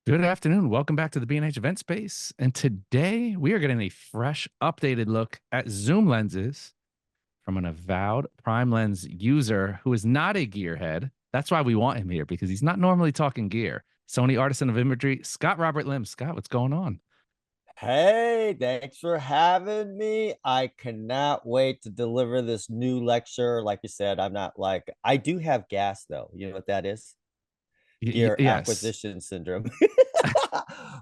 Good afternoon. Welcome back to the B&H event space. And today we are getting a fresh, updated look at zoom lenses from an avowed prime lens user who is not a gearhead. That's why we want him here because he's not normally talking gear. Sony Artisan of Imagery, Scott Robert Lim. Scott, what's going on? Hey, thanks for having me. I cannot wait to deliver this new lecture. Like you said, I do have gas though. You know what that is? Gear Yes. acquisition syndrome.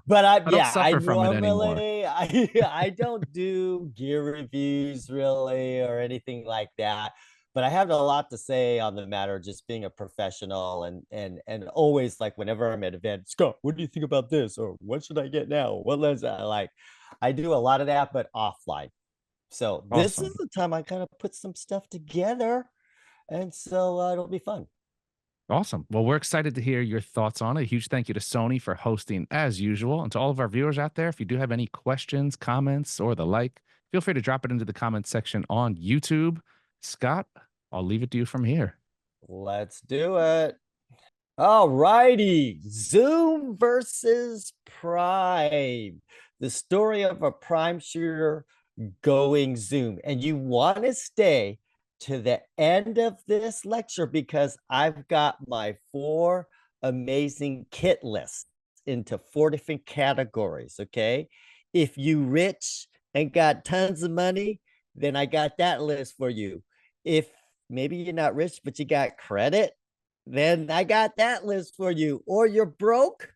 But I don't I suffer from it anymore. normally, I don't do gear reviews really or anything like that. But I have a lot to say on the matter, just being a professional and always like whenever I'm at events, Scott, what do you think about this? Or what should I get now? What lens I like? I do a lot of that, but offline. So this is Awesome. the time I kind of put some stuff together, and so it'll be fun. Awesome. Well, we're excited to hear your thoughts on it. A huge thank you to Sony for hosting as usual. And to all of our viewers out there, if you do have any questions, comments, or the like, feel free to drop it into the comments section on YouTube. Scott, I'll leave it to you from here. Let's do it. All righty. Zoom versus Prime. The story of a prime shooter going Zoom. And you want to stay to the end of this lecture because I've got my four amazing kit lists into four different categories. Okay. If you rich and got tons of money, then I got that list for you. If maybe you're not rich, but you got credit, then I got that list for you. Or you're broke,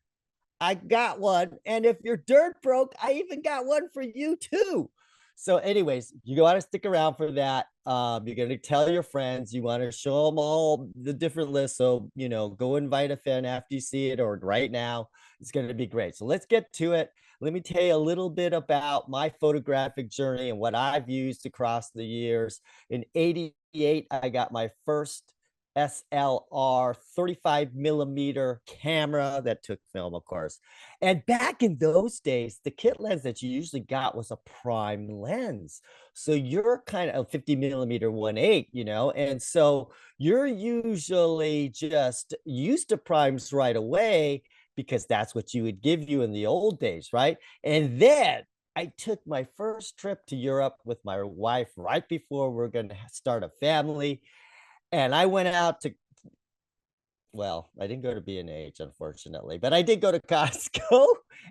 I got one. And if you're dirt broke, I even got one for you too. So, anyways, you got to stick around for that. You're going to tell your friends, you want to show them all the different lists. So, go invite a friend after you see it or right now. It's going to be great. So, let's get to it. Let me tell you a little bit about my photographic journey and what I've used across the years. In '88, I got my first SLR 35 millimeter camera that took film, of course. And back in those days, the kit lens that you usually got was a prime lens. So you're kind of 50 millimeter 1.8, and so you're usually just used to primes right away because that's what you would give you in the old days, right? And then I took my first trip to Europe with my wife right before we're going to start a family. And I went out to, well, I didn't go to B&H, unfortunately, but I did go to Costco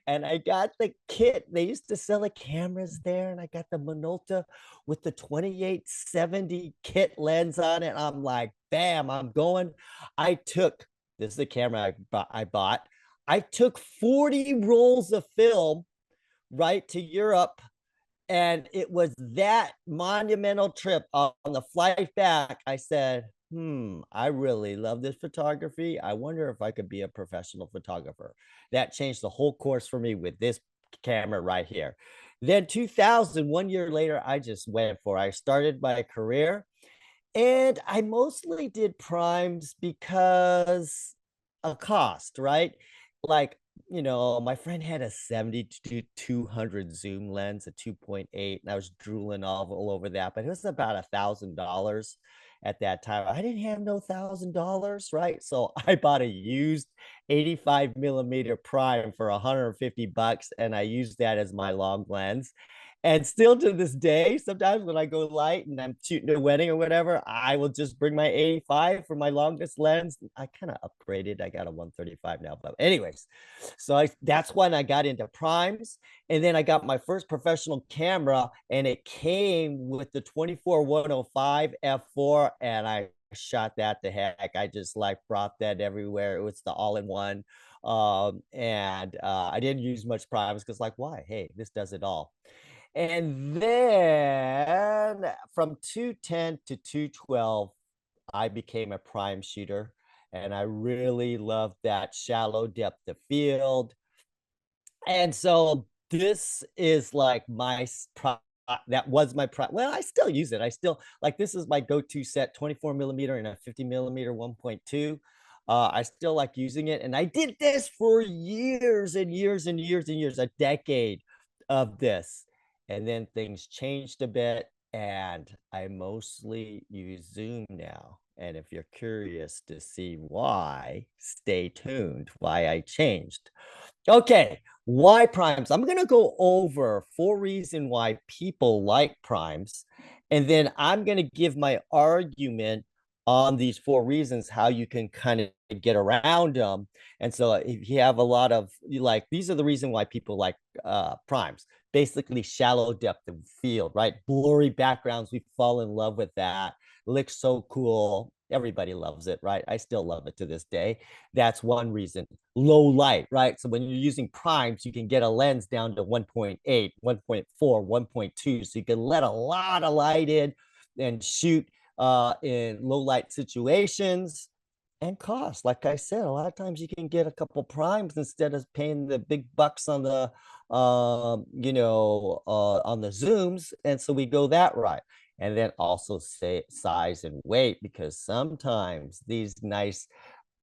and I got the kit. They used to sell the cameras there, and I got the Minolta with the 2870 kit lens on it. I'm like, bam, I'm going. I took, this is the camera I bought. I took 40 rolls of film right to Europe, and it was that monumental trip on the flight back. I said, I really love this photography. I wonder if I could be a professional photographer. That changed the whole course for me with this camera right here. Then 2000, 1 year later, I just went for it. I started my career, and I mostly did primes because of cost, right? Like, my friend had a 70-200 zoom lens, a 2.8, and I was drooling all over that, but it was about $1,000 at that time. I didn't have no $1,000, right? So I bought a used 85 millimeter prime for 150 bucks, and I used that as my long lens. And still to this day, sometimes when I go light and I'm shooting a wedding or whatever, I will just bring my 85 for my longest lens. I kind of upgraded. I got a 135 now. But anyways, that's when I got into primes. And then I got my first professional camera, and it came with the 24-105 f4, and I shot that to heck. I just like brought that everywhere. It was the all-in-one. And I didn't use much primes because, like, why? Hey, this does it all. And then from 210 to 212, I became a prime shooter. And I really loved that shallow depth of field. And so this is like that was my prime. Well, I still use it. I still like, this is my go-to set, 24 millimeter and a 50 millimeter 1.2. I still like using it. And I did this for years and years and years and years, a decade of this. And then things changed a bit, and I mostly use Zoom now. And if you're curious to see why, stay tuned, why I changed. Okay, why primes? I'm going to go over 4 reasons why people like primes, and then I'm going to give my argument on these 4 reasons how you can kind of get around them. And so if you have a lot of like, these are the reason why people like primes. Basically, shallow depth of field, right? Blurry backgrounds, we fall in love with that. Looks so cool. Everybody loves it, right? I still love it to this day. That's one reason. Low light, right? So when you're using primes, you can get a lens down to 1.8, 1.4, 1.2. So you can let a lot of light in and shoot in low light situations. And cost, like I said, a lot of times you can get a couple primes instead of paying the big bucks on the on the zooms. And so we go that right. And then also say size and weight, because sometimes these nice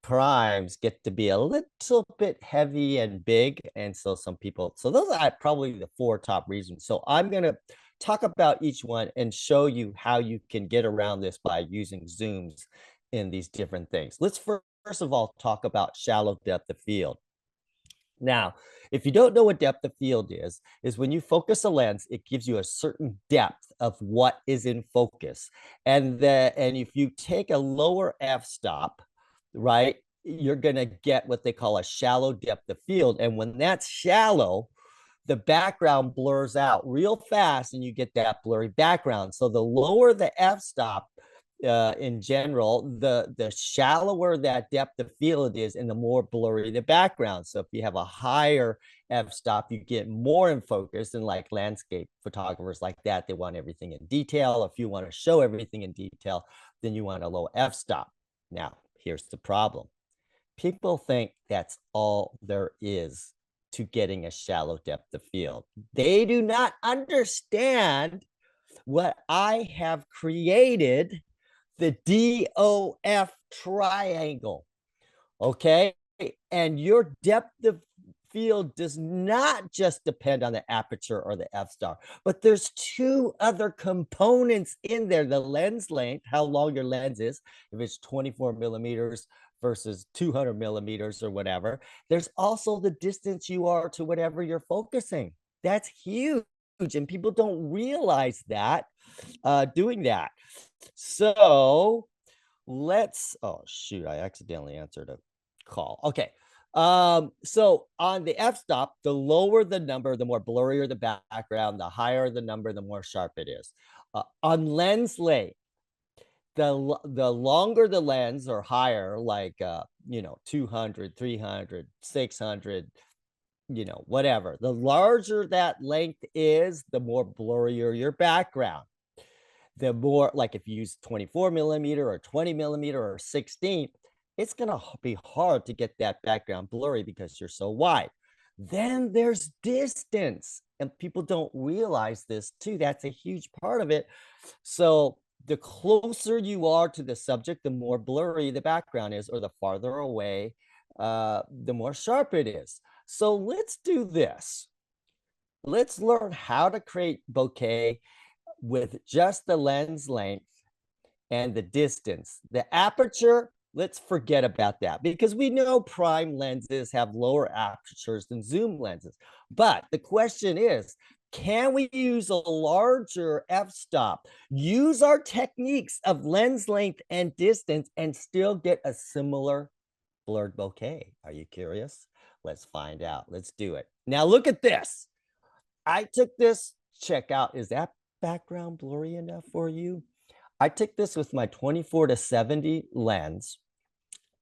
primes get to be a little bit heavy and big. And so some people, so those are probably the 4 top reasons. So I'm going to talk about each one and show you how you can get around this by using zooms in these different things. Let's first of all talk about shallow depth of field. Now, if you don't know what depth of field is when you focus a lens, it gives you a certain depth of what is in focus. And if you take a lower f-stop, right, you're going to get what they call a shallow depth of field. And when that's shallow, the background blurs out real fast and you get that blurry background. So the lower the f-stop, in general, the shallower that depth of field is and the more blurry the background. So if you have a higher f-stop, you get more in focus. And like landscape photographers like that, they want everything in detail. If you want to show everything in detail, then you want a low f-stop. Now, here's the problem. People think that's all there is to getting a shallow depth of field. They do not understand what I have created, the DOF triangle. Okay. And your depth of field does not just depend on the aperture or the f-star, but there's 2 other components in there: the lens length, how long your lens is, if it's 24 millimeters versus 200 millimeters or whatever. There's also the distance you are to whatever you're focusing. That's huge, and people don't realize that doing that. So let's, oh shoot, I accidentally answered a call. Okay. So on the f-stop, the lower the number, the more blurrier the background, the higher the number, the more sharp it is. On lens length, the longer the lens or higher, like 200, 300, 600, whatever, the larger that length is, the more blurrier your background. The more, like if you use 24 millimeter or 20 millimeter or 16, it's going to be hard to get that background blurry because you're so wide. Then there's distance, and people don't realize this too. That's a huge part of it. So the closer you are to the subject, the more blurry the background is, or the farther away, the more sharp it is. So let's do this. Let's learn how to create bokeh with just the lens length and the distance. The aperture, let's forget about that, because we know prime lenses have lower apertures than zoom lenses. But the question is, can we use a larger f-stop, use our techniques of lens length and distance, and still get a similar blurred bokeh? Are you curious? Let's find out. Let's do it. Now look at this. I took this, check out, is that background blurry enough for you? I took this with my 24-70 lens.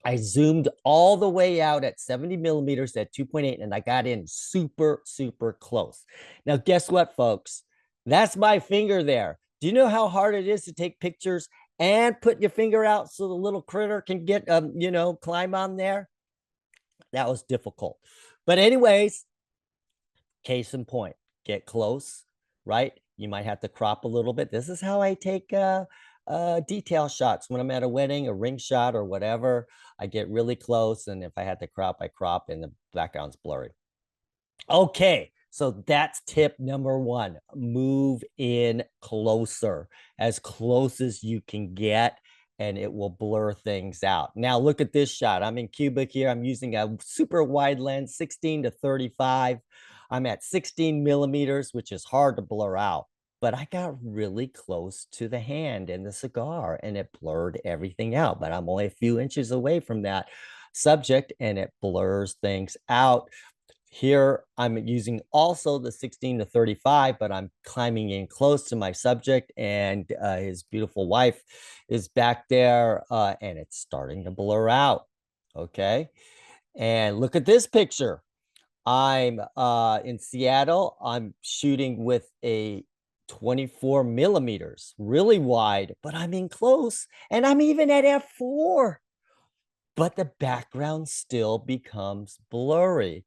I zoomed all the way out at 70 millimeters at 2.8, and I got in super, super close. Now, guess what, folks? That's my finger there. Do you know how hard it is to take pictures and put your finger out so the little critter can get, climb on there? That was difficult. But anyways, case in point, get close, right? You might have to crop a little bit. This is how I take detail shots when I'm at a wedding, a ring shot or whatever. I get really close, and if I had to crop, I crop, and the background's blurry. Okay, so that's tip number 1. Move in closer, as close as you can get. and it will blur things out. Now look at this shot. I'm in cubic here. I'm using a super wide lens, 16 to 35. I'm at 16 millimeters, which is hard to blur out, but I got really close to the hand and the cigar and it blurred everything out, but I'm only a few inches away from that subject and it blurs things out. Here, I'm using also the 16 to 35, but I'm climbing in close to my subject and his beautiful wife is back there and it's starting to blur out. Okay. And look at this picture. I'm in Seattle. I'm shooting with a 24 millimeters, really wide, but I'm in close and I'm even at f4, but the background still becomes blurry.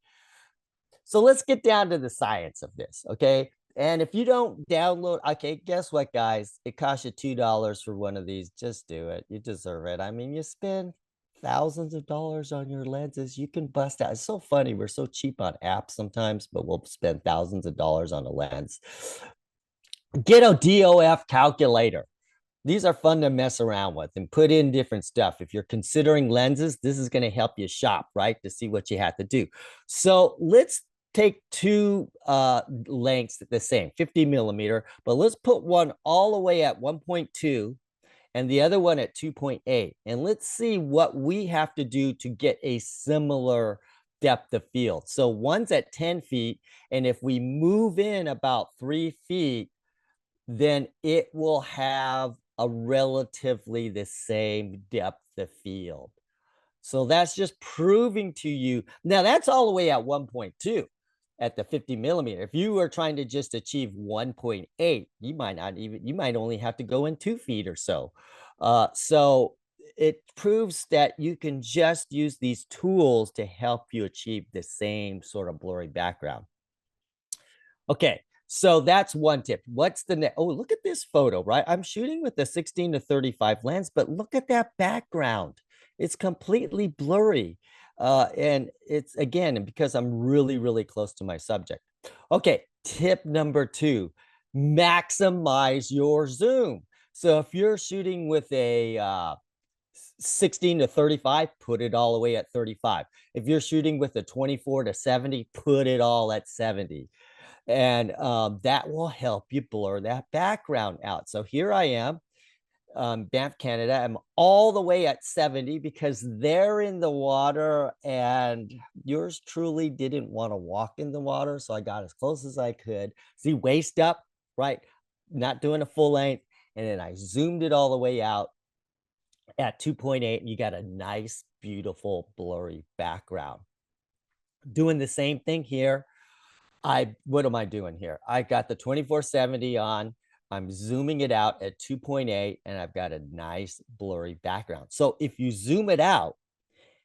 So let's get down to the science of this, okay? And if you don't download, okay, guess what, guys? It costs you $2 for one of these. Just do it. You deserve it. I mean, you spend thousands of dollars on your lenses. You can bust out. It's so funny. We're so cheap on apps sometimes, but we'll spend thousands of dollars on a lens. Get a DOF calculator. These are fun to mess around with and put in different stuff. If you're considering lenses, this is going to help you shop, right? To see what you have to do. So let's take two lengths the same, 50 millimeter, but let's put one all the way at 1.2 and the other one at 2.8. And let's see what we have to do to get a similar depth of field. So one's at 10 feet. And if we move in about 3 feet, then it will have a relatively the same depth of field. So that's just proving to you. Now that's all the way at 1.2 at the 50 millimeter. If you were trying to just achieve 1.8, you might only have to go in 2 feet or so. So it proves that you can just use these tools to help you achieve the same sort of blurry background. Okay, so that's one tip. What's the next? Oh, look at this photo, right? I'm shooting with the 16 to 35 lens, but look at that background. It's completely blurry. And it's again, because I'm really, really close to my subject. Okay, tip number 2, maximize your zoom. So if you're shooting with a 16 to 35, put it all the way at 35. If you're shooting with a 24 to 70, put it all at 70. And that will help you blur that background out. So here I am, Banff, Canada. I'm all the way at 70 because they're in the water and yours truly didn't want to walk in the water. So I got as close as I could. See, waist up, right? Not doing a full length. And then I zoomed it all the way out at 2.8. And you got a nice, beautiful, blurry background. Doing the same thing here. What am I doing here? I got the 2470 on. I'm zooming it out at 2.8 and I've got a nice blurry background. So if you zoom it out,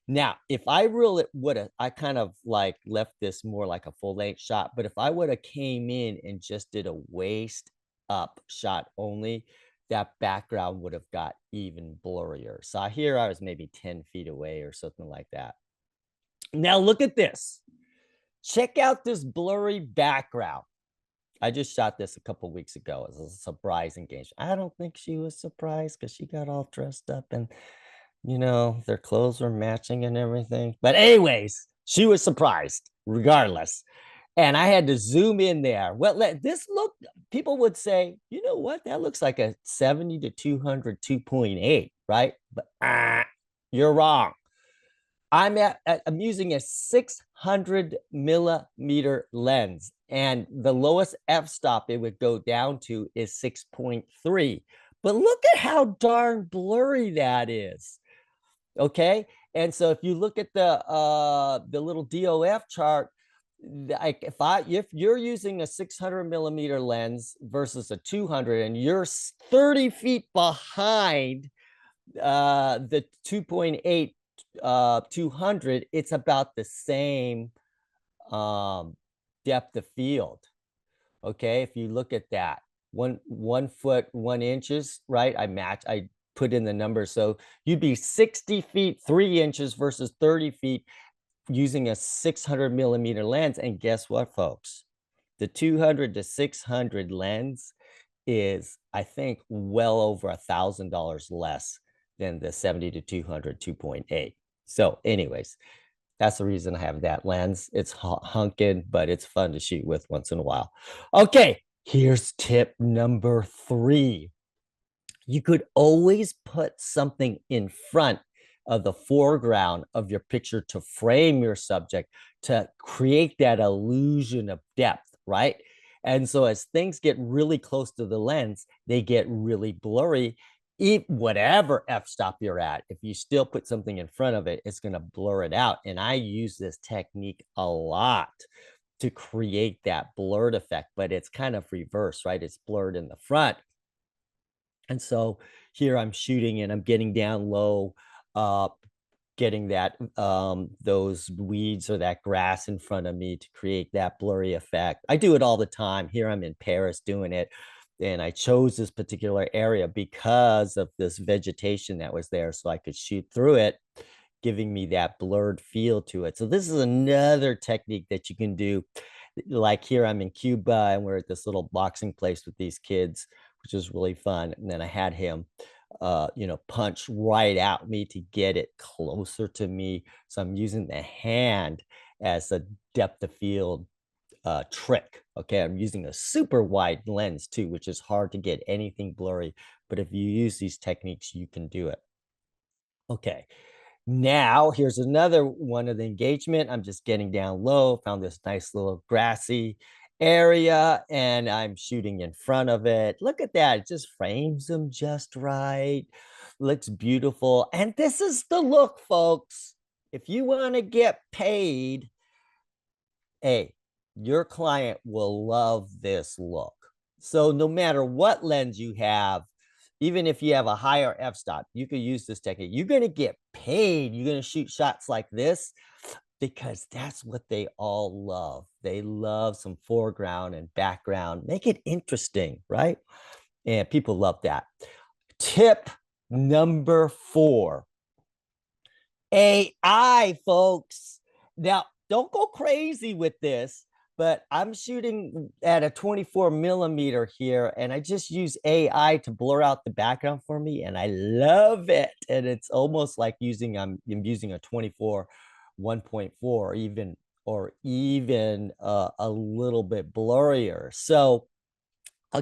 now, if I really would have, I kind of like left this more like a full length shot, but if I would have came in and just did a waist up shot only, that background would have got even blurrier. So here I was maybe 10 feet away or something like that. Now look at this. Check out this blurry background. I just shot this a couple weeks ago as a surprise engagement. I don't think she was surprised because she got all dressed up and, you know, their clothes were matching and everything. But anyways, she was surprised regardless. And I had to zoom in there. Well, this look, people would say, you know what? That looks like a 70 to 200 2.8, right? But you're wrong. I'm using a 600 millimeter lens, and the lowest f-stop it would go down to is 6.3. But look at how darn blurry that is. Okay, and so if you look at the little DOF chart, like if you're using a 600 millimeter lens versus a 200, and you're 30 feet behind the 2.8 200, it's about the same depth of field. Okay, if you look at that, 1 foot 1 inches, right? I put in the numbers, so you'd be 60 feet 3 inches versus 30 feet using a 600 millimeter lens. And guess what, folks? The 200 to 600 lens is, I think, well over $1,000 less than the 70 to 200 2.8. So anyways, that's the reason I have that lens. It's hunking, but it's fun to shoot with once in a while. Okay, here's tip number 3. You could always put something in front of the foreground of your picture to frame your subject, to create that illusion of depth, right? And so as things get really close to the lens, they get really blurry. Whatever f-stop you're at, if you still put something in front of it, it's going to blur it out. And I use this technique a lot to create that blurred effect, but it's kind of reverse, right? It's blurred in the front. And so here I'm shooting and I'm getting down low, uh, getting that those weeds or that grass in front of me to create that blurry effect. I do it all the time. Here I'm in Paris doing it. And I chose this particular area because of this vegetation that was there, so I could shoot through it, giving me that blurred feel to it. So this is another technique that you can do. Like here I'm in Cuba and we're at this little boxing place with these kids, which is really fun. And then I had him punch right at me to get it closer to me. So I'm using the hand as a depth of field trick. Okay, I'm using a super wide lens too, which is hard to get anything blurry. But if you use these techniques, you can do it. Okay, now here's another one of the engagement. I'm just getting down low, found this nice little grassy area, and I'm shooting in front of it. Look at that, it just frames them just right. Looks beautiful. And this is the look, folks. If you want to get paid, hey, your client will love this look. So no matter what lens you have, even if you have a higher f-stop, you can use this technique. You're going to get paid. You're going to shoot shots like this because that's what they all love. They love some foreground and background. Make it interesting, right? And people love that. Tip number 4. AI, folks. Now, don't go crazy with this, but I'm shooting at a 24 millimeter here, and I just use AI to blur out the background for me, and I love it. And it's almost like I'm using a 24 1.4, even a little bit blurrier. So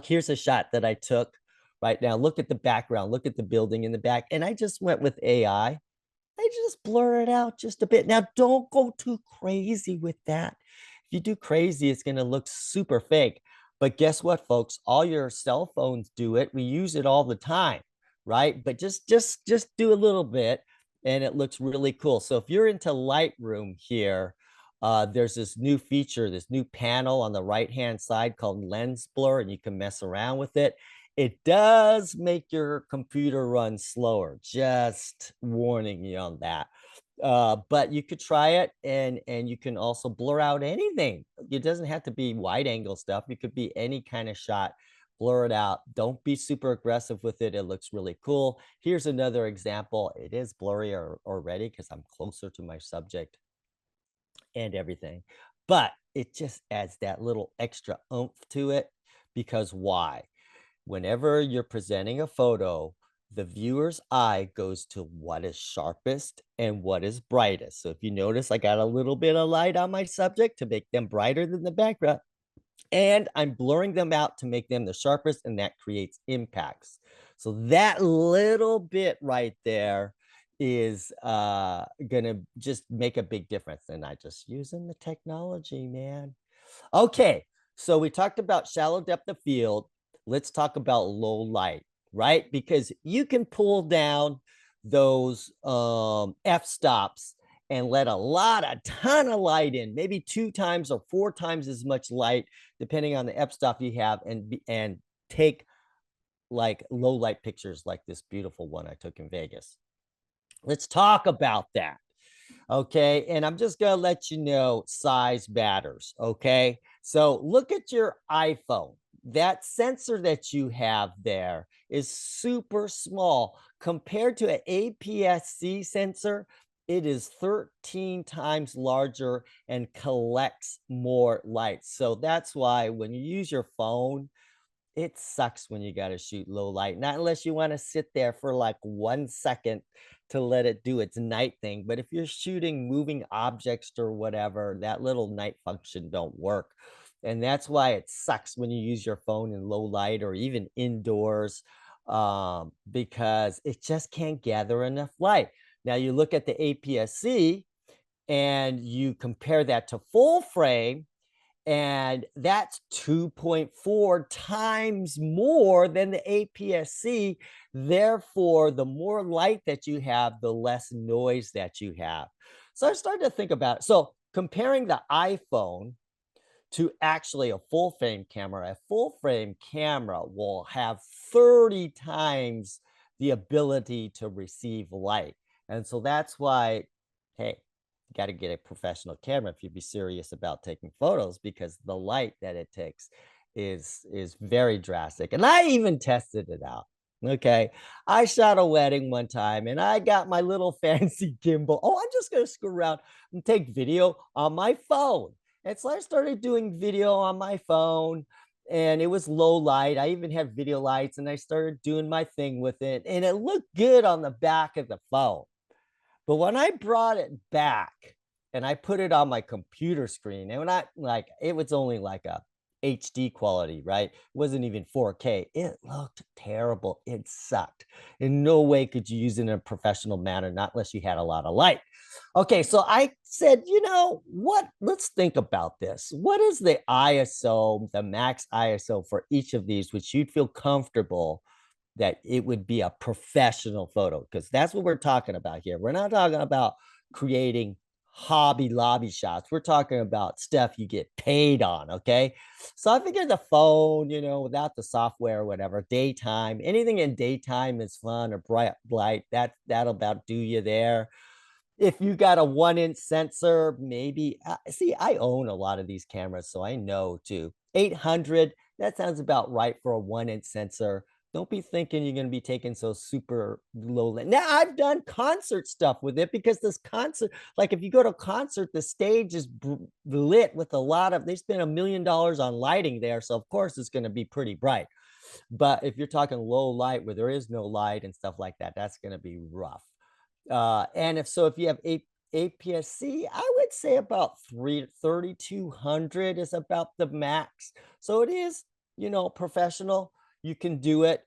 here's a shot that I took right now. Look at the background, look at the building in the back, and I just went with AI. I just blur it out just a bit. Now, don't go too crazy with that. If you do crazy, it's going to look super fake. But guess what, folks? All your cell phones do it. We use it all the time, right? But just do a little bit, and it looks really cool. So if you're into Lightroom here, there's this new feature, this new panel on the right-hand side called Lens Blur, and you can mess around with it. It does make your computer run slower, just warning you on that. But you could try it, and you can also blur out anything. It doesn't have to be wide angle stuff. It could be any kind of shot. Blur it out. Don't be super aggressive with it. It looks really cool. Here's another example. It is blurry already because I'm closer to my subject and everything, but it just adds that little extra oomph to it. Because why? Whenever you're presenting a photo, the viewer's eye goes to what is sharpest and what is brightest. So if you notice, I got a little bit of light on my subject to make them brighter than the background, and I'm blurring them out to make them the sharpest, and that creates impacts. So that little bit right there is gonna just make a big difference. And I just using the technology, man. Okay, so we talked about shallow depth of field. Let's talk about low light, right? Because you can pull down those f-stops and let a ton of light in, maybe 2 times or 4 times as much light, depending on the f-stop you have, and take like low light pictures like this beautiful one I took in Vegas. Let's talk about that. Okay, and I'm just gonna let you know size matters. Okay, so look at your iPhone. That sensor that you have there is super small compared to an APS-C sensor. It is 13 times larger and collects more light. So that's why when you use your phone, it sucks when you got to shoot low light, not unless you want to sit there for like 1 second to let it do its night thing. But if you're shooting moving objects or whatever, that little night function don't work. And that's why it sucks when you use your phone in low light or even indoors, because it just can't gather enough light. Now you look at the APS-C and you compare that to full frame, and that's 2.4 times more than the APS-C. Therefore, the more light that you have, the less noise that you have. So I started to think about it. So comparing the iPhone to actually a full frame camera will have 30 times the ability to receive light. And so that's why, hey, you got to get a professional camera if you'd be serious about taking photos, because the light that it takes is very drastic. And I even tested it out. Okay. I shot a wedding one time and I got my little fancy gimbal. Oh, I'm just going to screw around and take video on my phone. And so I started doing video on my phone, and it was low light. I even had video lights, and I started doing my thing with it, and it looked good on the back of the phone. But when I brought it back and I put it on my computer screen, and when I like, it was only like a HD quality, right? It wasn't even 4K. It looked terrible. It sucked. In no way could you use it in a professional manner, not unless you had a lot of light. Okay, so I said, you know what? Let's think about this. What is the ISO, the max ISO for each of these, which you'd feel comfortable that it would be a professional photo? Because that's what we're talking about here. We're not talking about creating hobby lobby shots. We're talking about stuff you get paid on. Okay. So I figured the phone, without the software or whatever, daytime, anything in daytime is fun, or bright light, that'll about do you there. If you got a 1-inch sensor, maybe, see, I own a lot of these cameras, so I know too. 800, that sounds about right for a 1-inch sensor. Don't be thinking you're going to be taking so super low. Now, I've done concert stuff with it, because this concert, like if you go to a concert, the stage is lit with a lot of, they spent $1 million on lighting there. So of course it's going to be pretty bright. But if you're talking low light where there is no light and stuff like that, that's going to be rough. And if you have APS-C, I would say about 3,200 is about the max. So it is, professional. You can do it,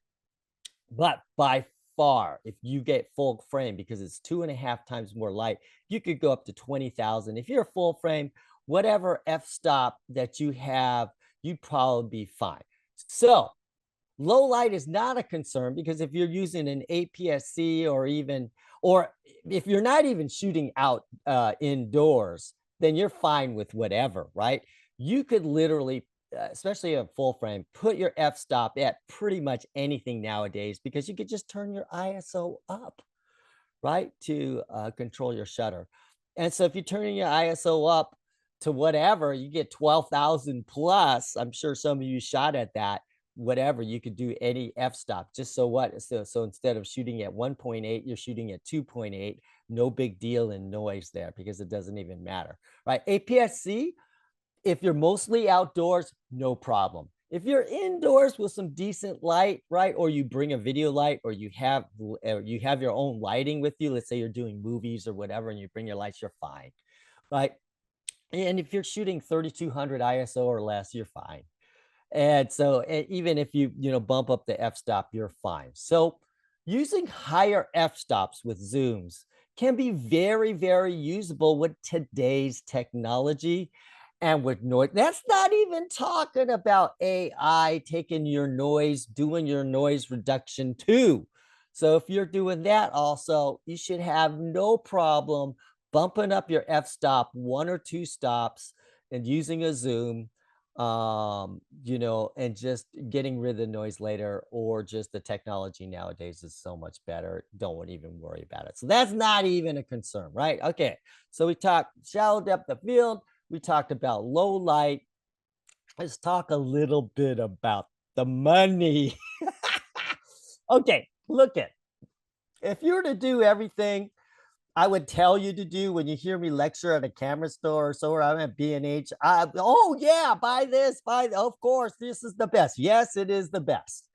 but by far, if you get full frame, because it's 2.5 times more light, you could go up to 20,000. If you're full frame, whatever f-stop that you have, you'd probably be fine. So low light is not a concern, because if you're using an APS-C, or if you're not even shooting out indoors, then you're fine with whatever, right? You could literally, especially a full frame, put your f-stop at pretty much anything nowadays, because you could just turn your ISO up, right, to control your shutter. And so if you're turning your ISO up to whatever, you get 12,000 plus. I'm sure some of you shot at that. Whatever, you could do any f-stop. Just so what? So instead of shooting at 1.8, you're shooting at 2.8. No big deal in noise there, because it doesn't even matter, right? APS-C, if you're mostly outdoors, no problem. If you're indoors with some decent light, right, or you bring a video light, or you have your own lighting with you, let's say you're doing movies or whatever, and you bring your lights, you're fine, right? And if you're shooting 3,200 ISO or less, you're fine. And so even if you bump up the f-stop, you're fine. So using higher f-stops with zooms can be very, very usable with today's technology and with noise. That's not even talking about AI taking your noise, doing your noise reduction too. So if you're doing that also, you should have no problem bumping up your f-stop 1 or 2 stops and using a zoom, and just getting rid of the noise later, or just the technology nowadays is so much better. Don't even worry about it. So that's not even a concern, right? Okay. So we talked shallow depth of field. We talked about low light. Let's talk a little bit about the money. Okay. Look at, if you were to do everything I would tell you to do when you hear me lecture at a camera store or so, or I'm at B&H. Oh yeah, buy this, of course, this is the best. Yes, it is the best,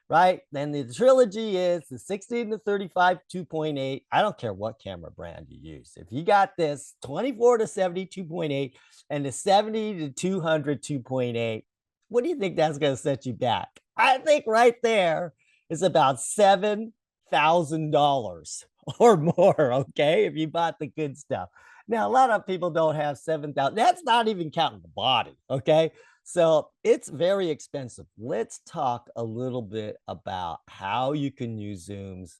right? Then the trilogy is the 16 to 35 2.8. I don't care what camera brand you use. If you got this 24 to 70 2.8 and the 70 to 200 2.8, what do you think that's going to set you back? I think right there is about $7,000 or more, okay, if you bought the good stuff. Now, a lot of people don't have 7,000. That's not even counting the body, okay? So it's very expensive. Let's talk a little bit about how you can use zooms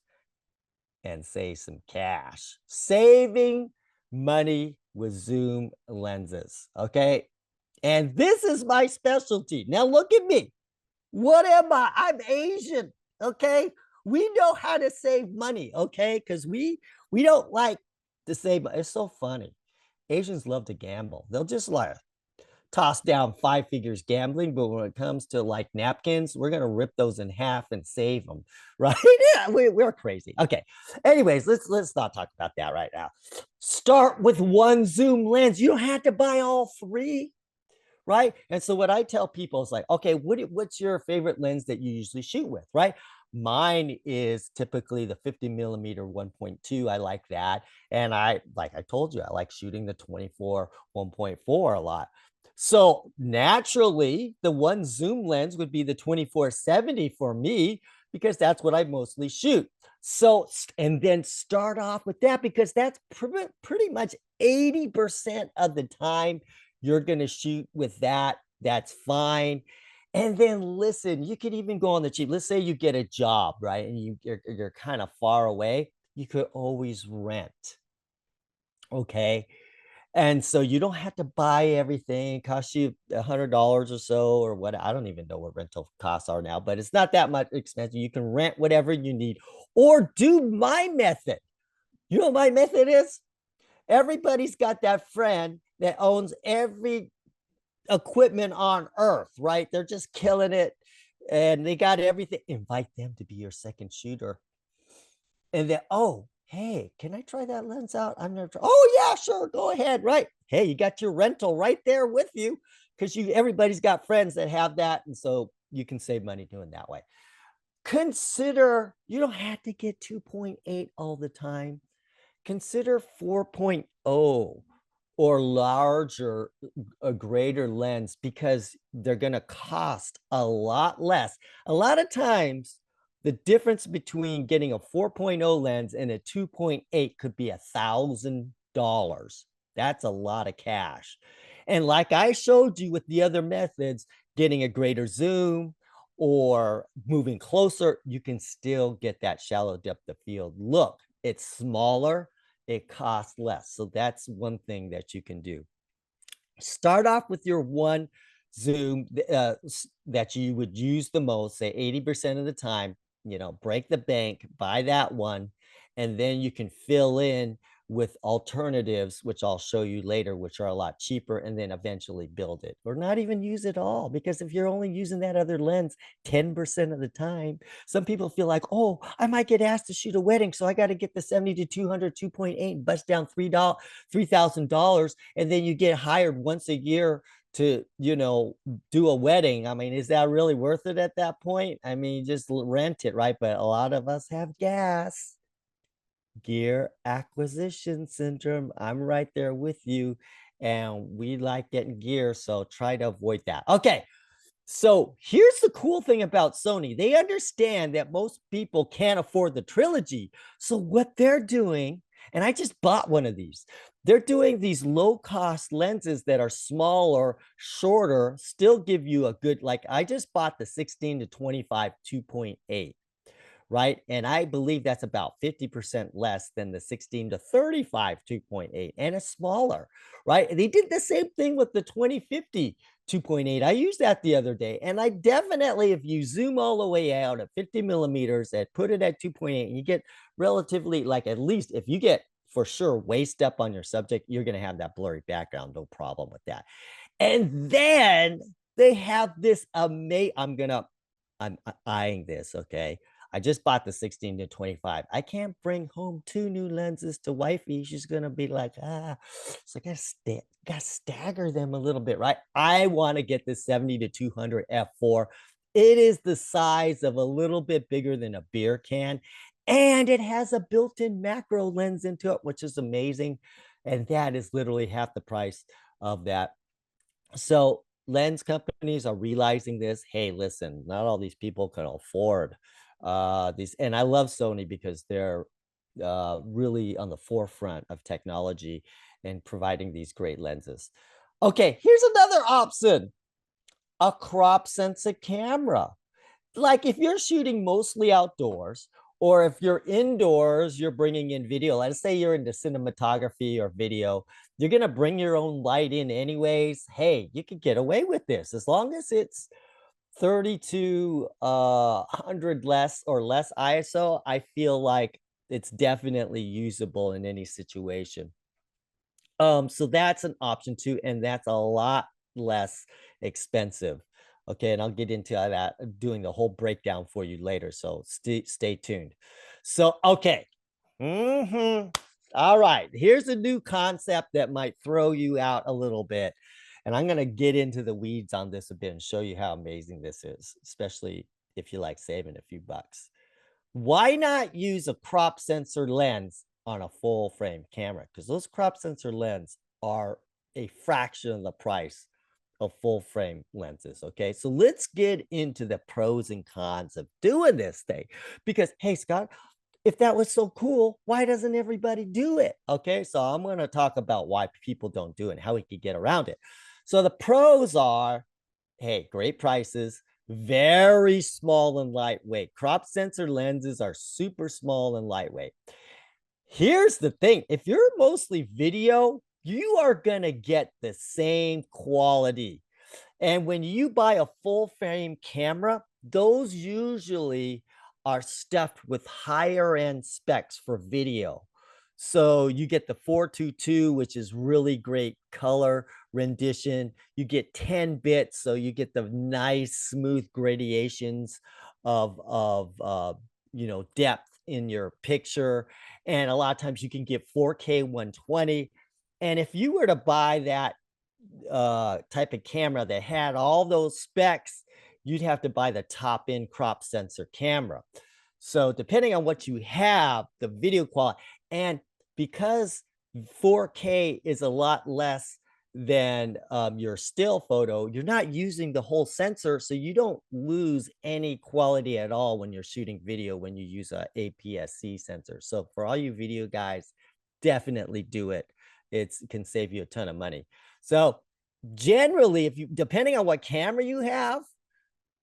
and save some cash. Saving money with zoom lenses, okay? And this is my specialty. Now look at me. What am I? I'm Asian, okay? We know how to save money, okay? Because we don't like to save. It's so funny. Asians love to gamble. They'll just like toss down 5 figures gambling, but when it comes to like napkins, we're gonna rip those in half and save them, right? Yeah, we're crazy. Okay. Anyways, let's not talk about that right now. Start with one zoom lens. You don't have to buy all three, right? And so what I tell people is like, okay, what's your favorite lens that you usually shoot with, right? Mine is typically the 50mm 1.2. I like that. And like I told you, I like shooting the 24 1.4 a lot. So naturally, the one zoom lens would be the 24-70 for me because that's what I mostly shoot. So, and then start off with that because that's pretty much 80% of the time you're going to shoot with that. That's fine. And then listen, you could even go on the cheap. Let's say you get a job, right? And you're kind of far away. You could always rent. Okay. And so you don't have to buy everything. It costs you $100 or so, or what. I don't even know what rental costs are now, but it's not that much expensive. You can rent whatever you need or do my method. You know what my method is? Everybody's got that friend that owns every equipment on earth, right? They're just killing it and they got everything. Invite them to be your second shooter. And then, oh, hey, can I try that lens out? I've never tried. Oh, yeah, sure. Go ahead. Right. Hey, you got your rental right there with you because everybody's got friends that have that. And so you can save money doing that way. Consider you don't have to get 2.8 all the time. Consider 4.0 or larger, a greater lens because they're going to cost a lot less. A lot of times, the difference between getting a 4.0 lens and a 2.8 could be $1,000. That's a lot of cash. And like I showed you with the other methods, getting a greater zoom or moving closer, you can still get that shallow depth of field. Look, it's smaller, it costs less. So that's one thing that you can do. Start off with your one zoom that you would use the most, say 80% of the time, break the bank, buy that one, and then you can fill in with alternatives, which I'll show you later, which are a lot cheaper, and then eventually build it or not even use it all. Because if you're only using that other lens 10% of the time, some people feel like, oh, I might get asked to shoot a wedding, so I got to get the 70 to 200 2.8 and bust down $3,000, and then you get hired once a year to do a wedding. I mean, is that really worth it at that point? I mean, just rent it, right? But a lot of us have gear acquisition syndrome. I'm right there with you, and we like getting gear, so try to avoid that. Okay, so here's the cool thing about Sony. They understand that most people can't afford the trilogy. So what they're doing, and I just bought one of these, they're doing these low-cost lenses that are smaller, shorter, still give you a good, like I just bought the 16 to 25 2.8, right? And I believe that's about 50% less than the 16 to 35 2.8, and it's smaller, right? They did the same thing with the 2050 2.8. I used that the other day, and I definitely, if you zoom all the way out at 50mm and put it at 2.8, and you get relatively, like, at least if you get for sure waist up on your subject, you're going to have that blurry background, no problem with that. And then they have this amazing, I'm eyeing this, okay? I just bought the 16 to 25. I can't bring home 2 new lenses to wifey. She's gonna be like, so gotta stagger them a little bit, right? I want to get the 70 to 200 f4. It is the size of a little bit bigger than a beer can, and it has a built-in macro lens into it, which is amazing. And that is literally half the price of that. So lens companies are realizing this. Hey, listen, not all these people can afford these. And I love Sony because they're really on the forefront of technology and providing these great lenses. Okay, here's another option: a crop sensor camera. Like if you're shooting mostly outdoors, or if you're indoors, you're bringing in video. Let's say you're into cinematography or video, you're going to bring your own light in anyways. Hey, you could get away with this as long as it's 32 100 less or less ISO. I feel like it's definitely usable in any situation. So that's an option too, and that's a lot less expensive. Okay, and I'll get into that, doing the whole breakdown for you later. So stay tuned. So okay. All right, here's a new concept that might throw you out a little bit. And I'm gonna get into the weeds on this a bit and show you how amazing this is, especially if you like saving a few bucks. Why not use a crop sensor lens on a full frame camera? Because those crop sensor lens are a fraction of the price of full frame lenses. Okay, so let's get into the pros and cons of doing this thing. Because hey, Scott, if that was so cool, why doesn't everybody do it? Okay, so I'm going to talk about why people don't do it and how we could get around it. So the pros are, hey, great prices, very small and lightweight. Crop sensor lenses are super small and lightweight. Here's the thing: if you're mostly video, you are going to get the same quality. And when you buy a full frame camera, those usually are stuffed with higher end specs for video. So you get the 422, which is really great color rendition. You get 10 bits, so you get the nice smooth gradations of depth in your picture. And a lot of times you can get 4K 120. And if you were to buy that type of camera that had all those specs, you'd have to buy the top end crop sensor camera. So depending on what you have, the video quality, and because 4K is a lot less than your still photo, you're not using the whole sensor, so you don't lose any quality at all when you're shooting video when you use a APS-C sensor. So for all you video guys, definitely do it. It can save you a ton of money. So generally, if you, depending on what camera you have,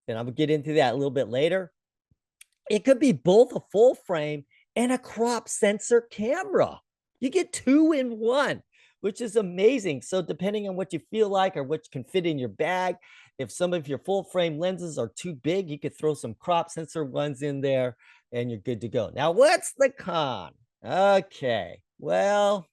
and I'm gonna get into that a little bit later, it could be both a full frame and a crop sensor camera. You get 2 in 1, which is amazing. So depending on what you feel like or what can fit in your bag, if some of your full frame lenses are too big, you could throw some crop sensor ones in there and you're good to go. Now, what's the con? Okay, well,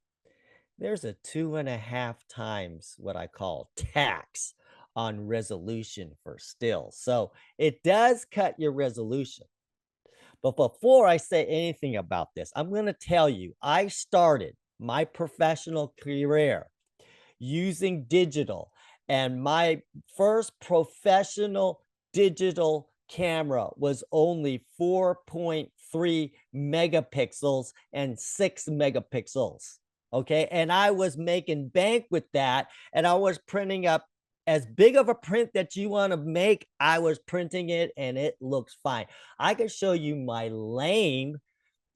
there's a 2.5 times what I call tax on resolution for still. So it does cut your resolution. But before I say anything about this, I'm going to tell you, I started my professional career using digital, and my first professional digital camera was only 4.3 megapixels and 6 megapixels. Okay. And I was making bank with that. And I was printing up as big of a print that you want to make. I was printing it and it looks fine. I could show you my lame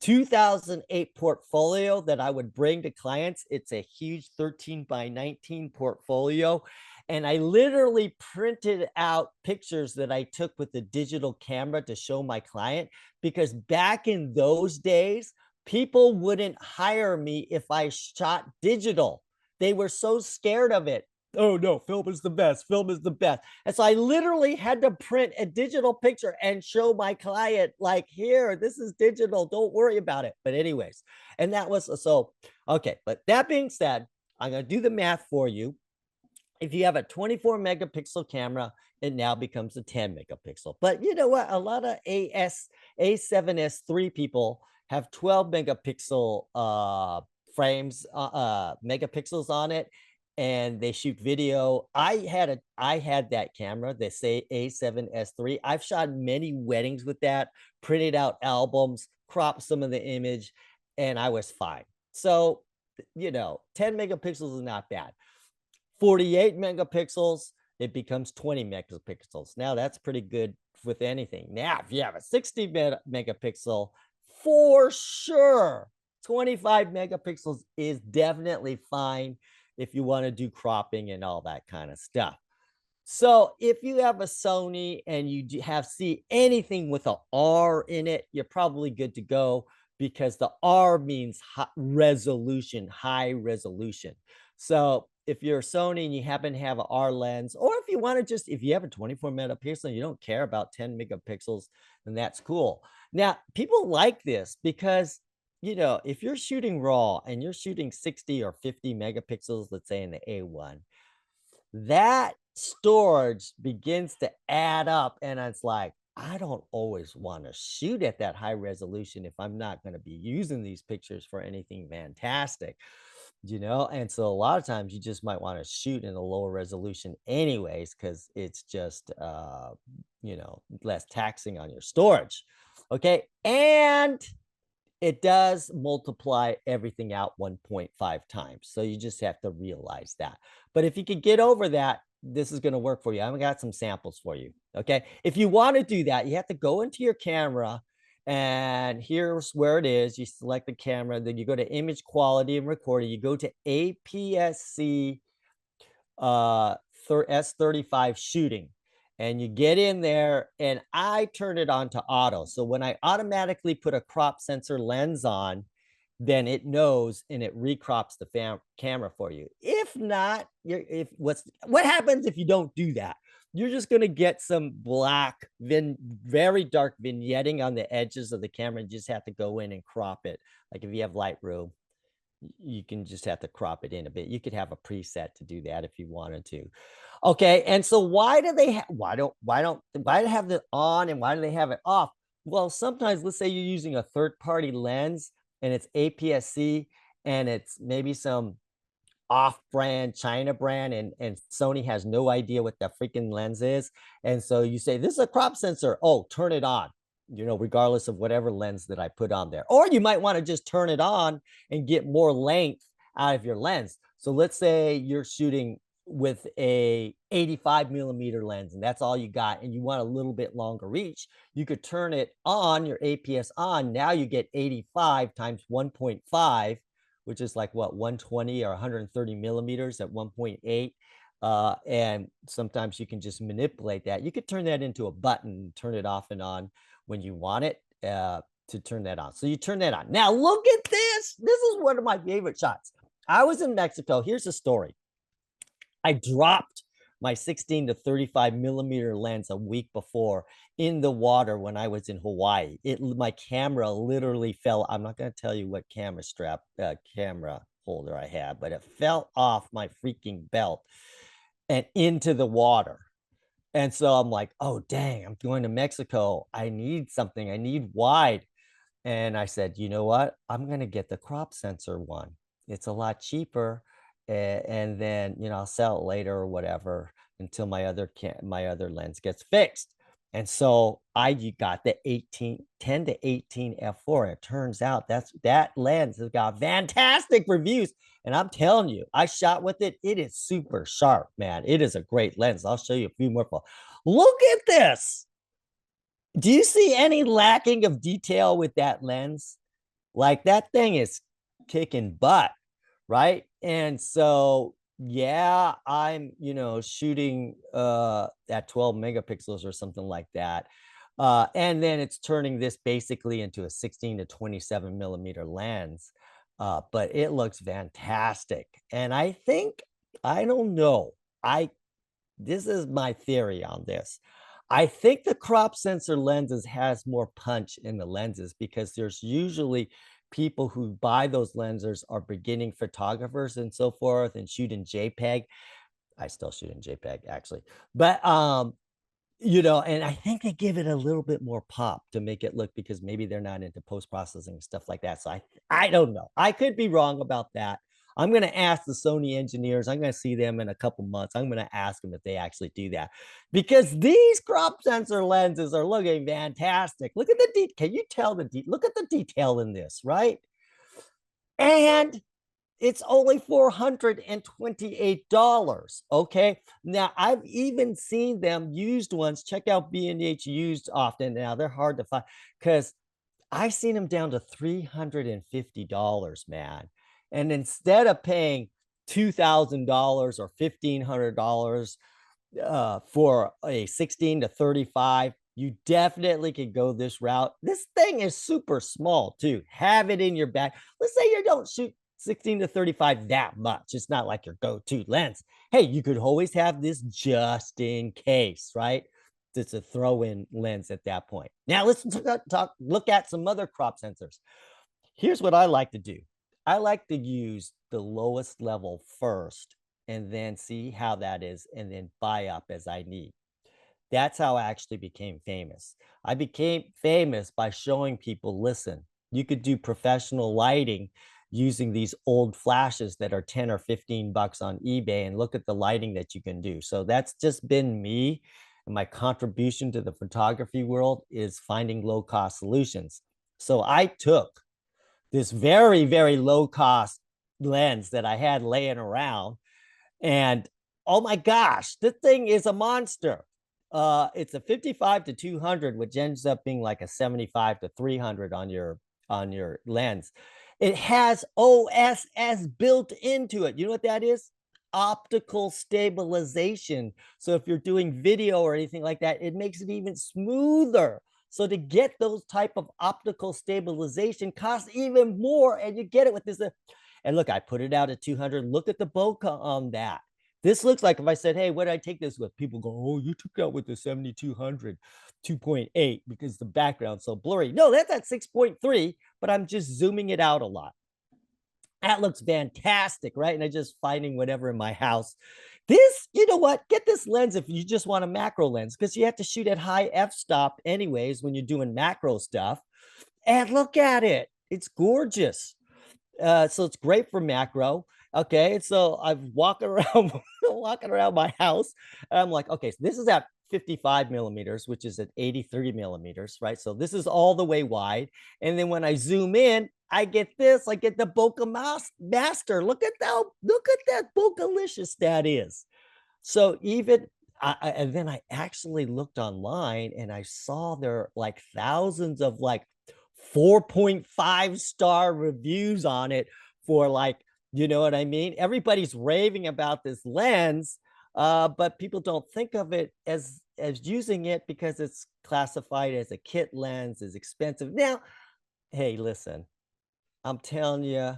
2008 portfolio that I would bring to clients. It's a huge 13 by 19 portfolio. And I literally printed out pictures that I took with the digital camera to show my client, because back in those days, people wouldn't hire me if I shot digital. They were so scared of it. Oh no, film is the best. Film is the best. And so I literally had to print a digital picture and show my client, like, here, this is digital. Don't worry about it. But anyways, and that was so okay. But that being said, I'm going to do the math for you. If you have a 24 megapixel camera, it now becomes a 10 megapixel. But you know what? A lot of A7S3 people have 12 megapixel frames, megapixels on it, and they shoot video. I had that camera, the say A7S3. I've shot many weddings with that, printed out albums, cropped some of the image, and I was fine. So, 10 megapixels is not bad. 48 megapixels, it becomes 20 megapixels. Now that's pretty good with anything. Now, if you have a 60 megapixel, for sure, 25 megapixels is definitely fine if you want to do cropping and all that kind of stuff. So if you have a Sony and you see anything with an R in it, you're probably good to go, because the R means high resolution, high resolution. So if you're a Sony and you happen to have an R lens, or if you want to if you have a 24 megapixel and you don't care about 10 megapixels, then that's cool. Now, people like this because, if you're shooting raw and you're shooting 60 or 50 megapixels, let's say in the A1, that storage begins to add up, and it's like, I don't always want to shoot at that high resolution if I'm not going to be using these pictures for anything fantastic, and so a lot of times you just might want to shoot in a lower resolution anyways, because it's just less taxing on your storage. Okay, and it does multiply everything out 1.5 times. So you just have to realize that. But if you could get over that, this is going to work for you. I've got some samples for you. Okay. If you want to do that, you have to go into your camera, and here's where it is. You select the camera, then you go to image quality and recording. You go to APS-C S35 shooting, and you get in there, and I turn it on to auto. So when I automatically put a crop sensor lens on, then it knows and it recrops the camera for you. If not, what happens if you don't do that? You're just going to get some black, very dark vignetting on the edges of the camera, and you just have to go in and crop it. Like if you have Lightroom, you can just have to crop it in a bit. You could have a preset to do that if you wanted to. Okay, and so why do they have it on and why do they have it off? Well, sometimes, let's say you're using a third-party lens and it's APS-C and it's maybe some off-brand China brand, and Sony has no idea what the freaking lens is, and so you say, this is a crop sensor, oh, turn it on, regardless of whatever lens that I put on there. Or you might want to just turn it on and get more length out of your lens. So let's say you're shooting with a 85 millimeter lens and that's all you got, and you want a little bit longer reach, you could turn it on, your APS on. Now you get 85 times 1.5, which is like what, 120 or 130 millimeters at 1.8. And sometimes you can just manipulate that. You could turn that into a button, turn it off and on when you want it to turn that on. So you turn that on. Now look at this. This is one of my favorite shots. I was in Mexico. Here's the story. I dropped my 16 to 35 millimeter lens a week before in the water when I was in Hawaii. My camera literally fell. I'm not going to tell you what camera holder I had, but it fell off my freaking belt and into the water. And so I'm like, oh, dang, I'm going to Mexico. I need something. I need wide. And I said, you know what? I'm going to get the crop sensor one. It's a lot cheaper. And then, I'll sell it later or whatever until my other lens gets fixed. And so I got the 10 to 18 f4. And it turns out that lens has got fantastic reviews. And I'm telling you, I shot with it. It is super sharp, man. It is a great lens. I'll show you a few more. Look at this. Do you see any lacking of detail with that lens? Like, that thing is kicking butt, right? And so, yeah, I'm, shooting at 12 megapixels or something like that. And then it's turning this basically into a 16 to 27 millimeter lens. But it looks fantastic. And I think, I don't know, this is my theory on this. I think the crop sensor lenses has more punch in the lenses, because there's usually people who buy those lenses are beginning photographers and so forth and shoot in JPEG. I still shoot in JPEG actually, but and I think they give it a little bit more pop to make it look, because maybe they're not into post-processing and stuff like that. So I don't know. I could be wrong about that. I'm going to ask the Sony engineers. I'm going to see them in a couple months. I'm going to ask them if they actually do that, because these crop sensor lenses are looking fantastic. Look at the detail. Can you tell look at the detail in this, right? And it's only $428. Okay. Now I've even seen them used ones. Check out B&H used often. Now they're hard to find, because I've seen them down to $350, man. And instead of paying $2,000 or $1,500 for a 16 to 35, you definitely could go this route. This thing is super small too. Have it in your bag. Let's say you don't shoot 16 to 35 that much. It's not like your go-to lens. Hey, you could always have this just in case, right? It's a throw-in lens at that point. Now let's look at some other crop sensors. Here's what I like to do. I like to use the lowest level first and then see how that is, and then buy up as I need. That's how I actually became famous. I became famous by showing people, listen, you could do professional lighting using these old flashes that are 10 or 15 bucks on eBay, and look at the lighting that you can do. So that's just been me. And my contribution to the photography world is finding low cost solutions. So I took this very, very low cost lens that I had laying around, and oh my gosh, this thing is a monster. It's a 55 to 200, which ends up being like a 75 to 300 on your lens. It has OSS built into it. You know what that is? Optical stabilization. So if you're doing video or anything like that, it makes it even smoother. So to get those type of optical stabilization costs even more, and you get it with this. And look, I put it out at 200. Look at the bokeh on that. This looks like, if I said, hey, what did I take this with? People go, oh, you took that with the 7200 2.8 because the background's so blurry. No, that's at 6.3, but I'm just zooming it out a lot. That looks fantastic, right? And I'm just finding whatever in my house. This, you know what? Get this lens if you just want a macro lens, because you have to shoot at high f-stop anyways when you're doing macro stuff. And look at it. It's gorgeous. So it's great for macro. Okay, so I'm walking around walking around my house, and I'm like, okay, so this is at 55 millimeters, which is at 83 millimeters, right? So this is all the way wide. And then when I zoom in, I get this, I get the bokeh master. Look at that bokeh-licious that is. So even and then I actually looked online, and I saw there are like thousands of like 4.5 star reviews on it for like, you know what I mean? Everybody's raving about this lens, but people don't think of it as using it because it's classified as a kit lens, is expensive. Now, hey, listen, I'm telling you,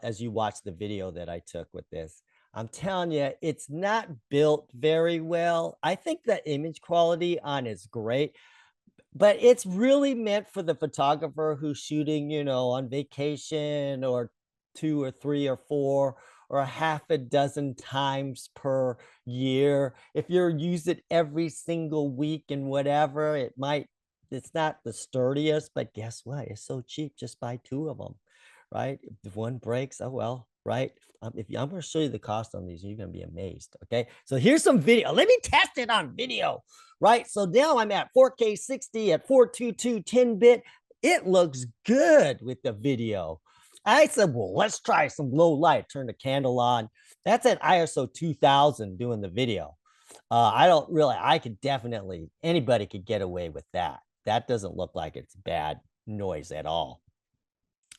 as you watch the video that I took with this, I'm telling you, it's not built very well. I think the image quality on is great, but it's really meant for the photographer who's shooting, on vacation, or 2 or 3 or 4 or a half a dozen times per year. If you're use it every single week and whatever, it's not the sturdiest, but guess what? It's so cheap. Just buy 2 of them, right? If one breaks, oh well, right? I'm going to show you the cost on these, you're going to be amazed. Okay, so here's some video. Let me test it on video, right? So now I'm at 4K 60 at 422 10-bit. It looks good with the video. I said, well, let's try some low light. Turn the candle on. That's at ISO 2000 doing the video. I could definitely, anybody could get away with that. That doesn't look like it's bad noise at all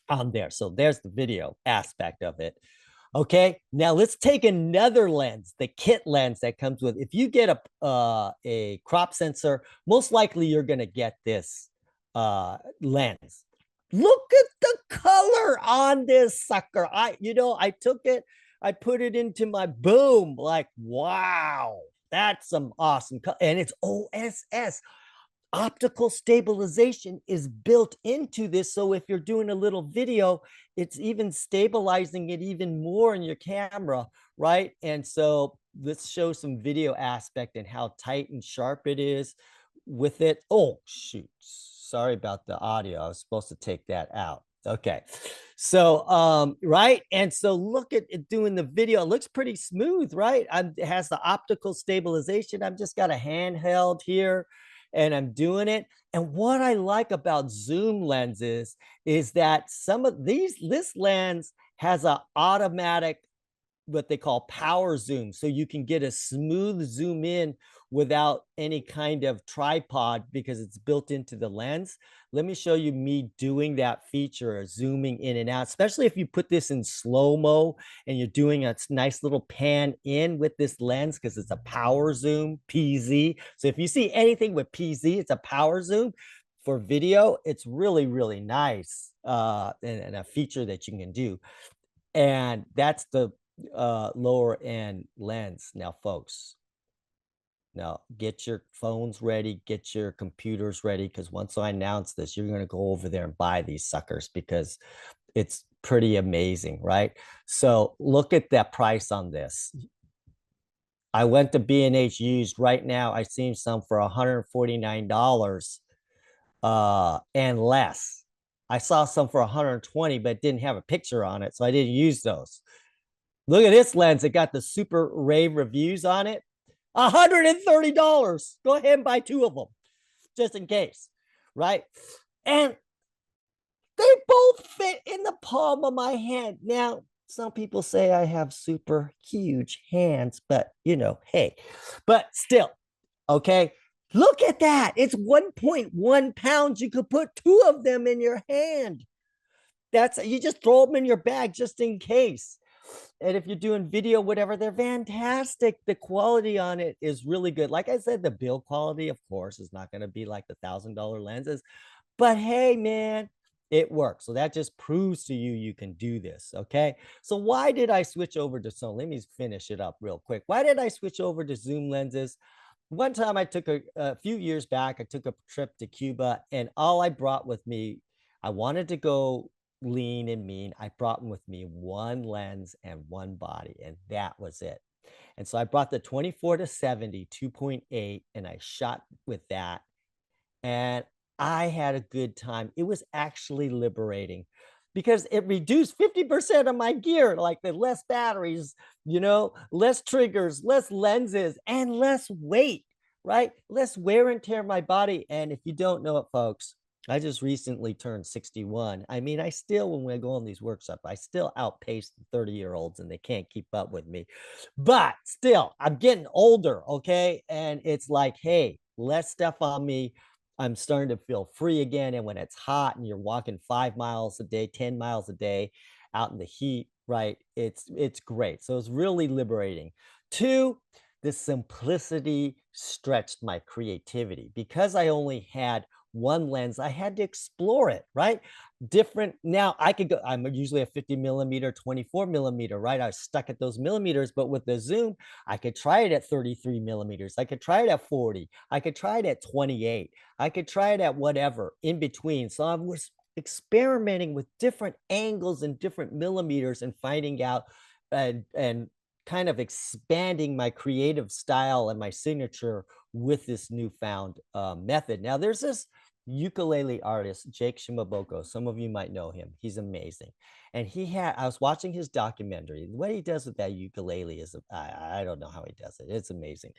on there. So there's the video aspect of it. Okay, now let's take another lens, the kit lens that comes with. If you get a crop sensor, most likely you're going to get this lens. Look at the color on this sucker. I took it, I put it into my boom, like, wow, that's some awesome color. And it's OSS. Optical stabilization is built into this. So if you're doing a little video, it's even stabilizing it even more in your camera, right? And so let's show some video aspect and how tight and sharp it is with it. Oh, shoot. Sorry about the audio. I was supposed to take that out. Okay. So, right. And so look at it doing the video. It looks pretty smooth, right? It has the optical stabilization. I've just got a handheld here and I'm doing it. And what I like about zoom lenses is that some of this lens has an automatic what they call power zoom. So you can get a smooth zoom in without any kind of tripod because it's built into the lens. Let me show you me doing that feature, zooming in and out, especially if you put this in slow-mo and you're doing a nice little pan in with this lens because it's a power zoom, PZ. So if you see anything with PZ, it's a power zoom. For video, it's really, really nice and a feature that you can do. And that's the lower end lens. Now, folks, now get your phones ready, get your computers ready, because once I announce this, you're going to go over there and buy these suckers because it's pretty amazing, right? So look at that price on this. I went to B&H used. Right now I seen some for $149 and less. I saw some for 120 but didn't have a picture on it, so I didn't use those. Look at this lens. It got the super rave reviews on it. $130. Go ahead and buy 2 of them just in case, right? And they both fit in the palm of my hand. Now, some people say I have super huge hands, but hey, but still, okay. Look at that. It's 1.1 pounds. You could put 2 of them in your hand. You just throw them in your bag just in case. And if you're doing video, whatever, they're fantastic. The quality on it is really good. Like I said, the build quality, of course, is not going to be like the $1,000 lenses, but hey, man, it works. So that just proves to you can do this. Okay. So why did I switch over to Sony? Let me finish it up real quick. Why did I switch over to zoom lenses? One time I took a few years back, I took a trip to Cuba and all I brought with me, I wanted to go lean and mean. I brought with me one lens and one body, and that was it. And so I brought the 24 to 70 2.8 and I shot with that. And I had a good time. It was actually liberating because it reduced 50% of my gear, like the less batteries, less triggers, less lenses, and less weight, right? Less wear and tear my body. And if you don't know it, folks, I just recently turned 61. I mean, I still, when we go on these workshops, I still outpace the 30-year-olds and they can't keep up with me. But still, I'm getting older, okay? And it's like, hey, less stuff on me. I'm starting to feel free again. And when it's hot and you're walking 5 miles a day, 10 miles a day out in the heat, right? It's great. So it's really liberating. 2, the simplicity stretched my creativity. Because I only had one lens, I had to explore it, right? Different. Now I could go, I'm usually a 50 millimeter, 24 millimeter, right? I was stuck at those millimeters, but with the zoom, I could try it at 33 millimeters. I could try it at 40. I could try it at 28. I could try it at whatever in between. So I was experimenting with different angles and different millimeters and finding out and kind of expanding my creative style and my signature with this newfound method. Now there's this ukulele artist, Jake Shimaboko. Some of you might know him. He's amazing. And I was watching his documentary. What he does with that ukulele is, I don't know how he does it. It's amazing.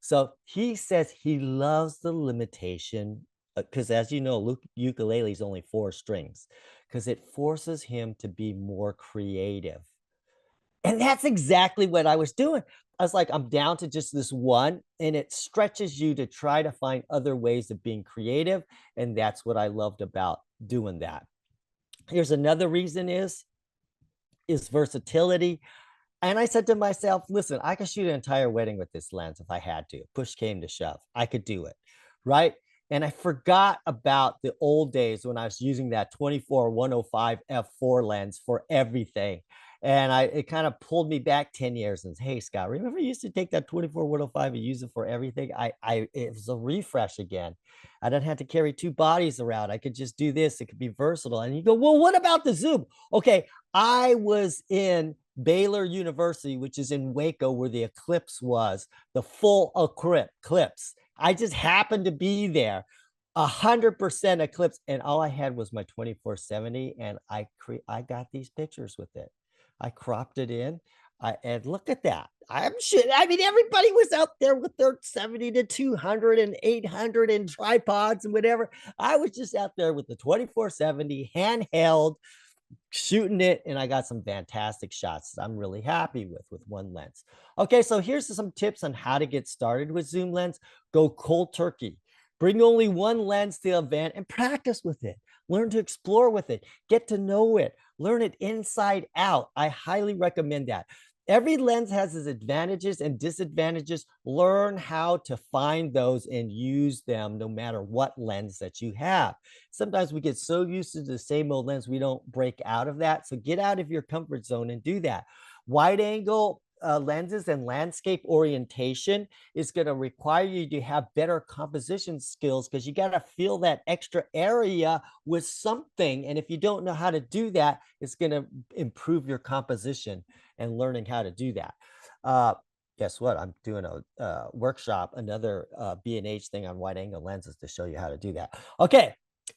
So he says he loves the limitation because as you know, ukulele is only 4 strings because it forces him to be more creative. And that's exactly what I was doing. I was like, I'm down to just this one, and it stretches you to try to find other ways of being creative. And that's what I loved about doing that. Here's another reason is versatility. And I said to myself, listen, I could shoot an entire wedding with this lens if I had to. Push came to shove. I could do it, right? And I forgot about the old days when I was using that 24-105 f4 lens for everything. And it kind of pulled me back 10 years and said, hey, Scott, remember you used to take that 24-105 and use it for everything? It was a refresh again. I didn't have to carry 2 bodies around. I could just do this. It could be versatile. And you go, well, what about the zoom? Okay, I was in Baylor University, which is in Waco, where the eclipse was, the full eclipse. I just happened to be there, 100% eclipse, and all I had was my 2470, and I got these pictures with it. I cropped it in. And look at that. I'm shit. I mean, everybody was out there with their 70 to 200 and 800 and tripods and whatever. I was just out there with the 2470 handheld shooting it, and I got some fantastic shots I'm really happy with one lens. Okay, so here's some tips on how to get started with zoom lens. Go cold turkey. Bring only one lens to the event and practice with it. Learn to explore with it. Get to know it. Learn it inside out. I highly recommend that. Every lens has its advantages and disadvantages. Learn how to find those and use them no matter what lens that you have. Sometimes we get so used to the same old lens, we don't break out of that. So get out of your comfort zone and do that. Wide angle lenses and landscape orientation is going to require you to have better composition skills, because you got to fill that extra area with something. And if you don't know how to do that, it's going to improve your composition and learning how to do that. Guess what? I'm doing a workshop, another B&H thing on wide angle lenses to show you how to do that. Okay.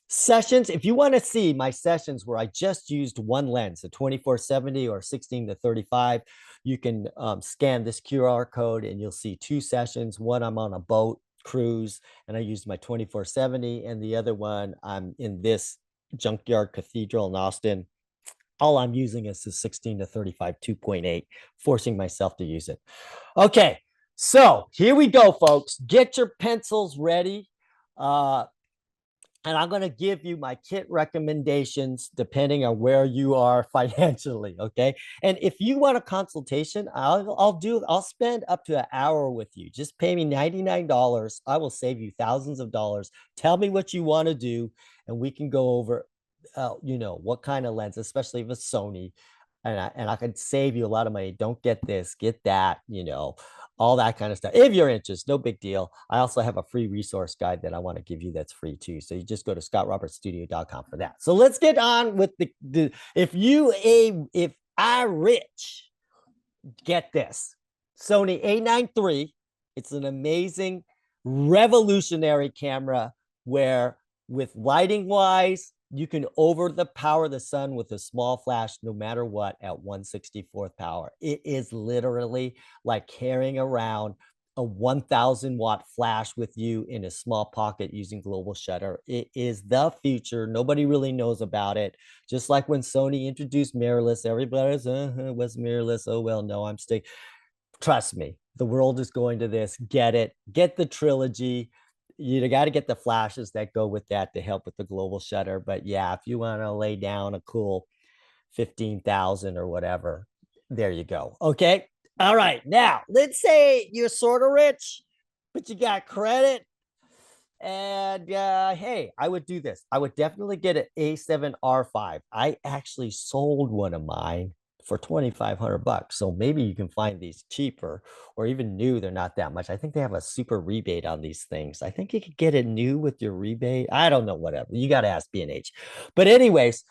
Sessions. If you want to see my sessions where I just used one lens, a 2470 or 16 to 35, you can scan this QR code and you'll see two sessions. One, I'm on a boat cruise and I used my 2470, and the other one, I'm in this junkyard cathedral in Austin. All I'm using is the 16 to 35 2.8, forcing myself to use it. Okay, so here we go, folks. Get your pencils ready. And I'm going to give you my kit recommendations depending on where you are financially. Okay. And if you want a consultation, I'll spend up to an hour with you. Just pay me $99. I will save you thousands of dollars. Tell me what you want to do, and we can go over, what kind of lens, especially if it's Sony. And I could save you a lot of money. Don't get this, get that, all that kind of stuff. If you're interested, no big deal. I also have a free resource guide that I want to give you that's free too. So you just go to scottrobertstudio.com for that. So let's get on with the if I rich, get this. Sony A9 III. It's an amazing, revolutionary camera where, with lighting wise, you can overpower the sun with a small flash no matter what at 1/64th power. It is literally like carrying around a 1000-watt flash with you in a small pocket using global shutter. It is the future. Nobody really knows about it. Just like when Sony introduced mirrorless, everybody's, what's mirrorless? Oh, well, no, I'm stick. Trust me, the world is going to this. Get it. Get the trilogy. You got to get the flashes that go with that to help with the global shutter. But yeah, if you want to lay down a cool 15,000 or whatever, there you go. Okay. All right. Now, let's say you're sort of rich, but you got credit. And hey, I would do this. I would definitely get an A7R5. I actually sold one of mine for 2,500 bucks. So maybe you can find these cheaper, or even new. They're not that much. I think they have a super rebate on these things. I think you could get it new with your rebate. I don't know, whatever. You got to ask B&H. But anyways,